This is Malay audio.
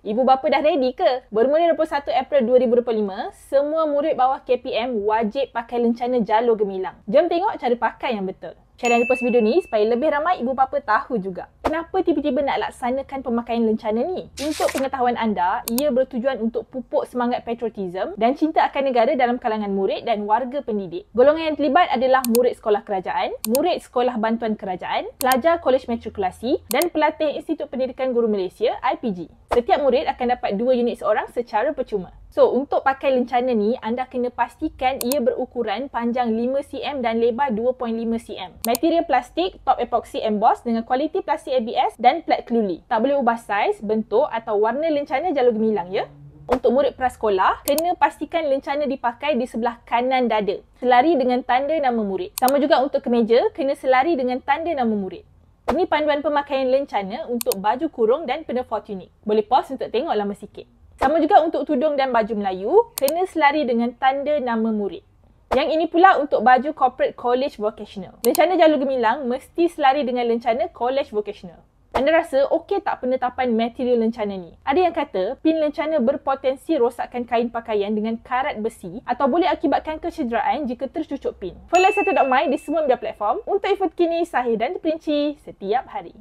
Ibu bapa dah ready ke? Bermula 21 April 2025, semua murid bawah KPM wajib pakai lencana jalur gemilang. Jom tengok cara pakai yang betul. Share dan repost video ni supaya lebih ramai ibu bapa tahu juga. Kenapa tiba-tiba nak laksanakan pemakaian lencana ni? Untuk pengetahuan anda, ia bertujuan untuk pupuk semangat patriotism dan cinta akan negara dalam kalangan murid dan warga pendidik. Golongan yang terlibat adalah murid sekolah kerajaan, murid sekolah bantuan kerajaan, pelajar kolej matrikulasi dan pelatih Institut Pendidikan Guru Malaysia (IPG). Setiap murid akan dapat 2 unit seorang secara percuma. So, untuk pakai lencana ni, anda kena pastikan ia berukuran panjang 5 cm dan lebar 2.5 cm. Material plastik, top epoxy emboss dengan kualiti plastik ABS dan plat kluli. Tak boleh ubah saiz, bentuk atau warna lencana jalur gemilang ya. Untuk murid prasekolah, kena pastikan lencana dipakai di sebelah kanan dada, selari dengan tanda nama murid. Sama juga untuk kemeja, kena selari dengan tanda nama murid. Ini panduan pemakaian lencana untuk baju kurung dan pinafore tunik. Boleh pause untuk tengok lama sikit. Sama juga untuk tudung dan baju Melayu, kena selari dengan tanda nama murid. Yang ini pula untuk baju corporate college vocational. Lencana jalur gemilang mesti selari dengan lencana college vocational. Anda rasa okey tak penetapan material lencana ni? Ada yang kata pin lencana berpotensi rosakkan kain pakaian dengan karat besi atau boleh akibatkan kecederaan jika tercucuk pin. Follow 1.my di semua media platform untuk info terkini, sahih dan terperinci setiap hari.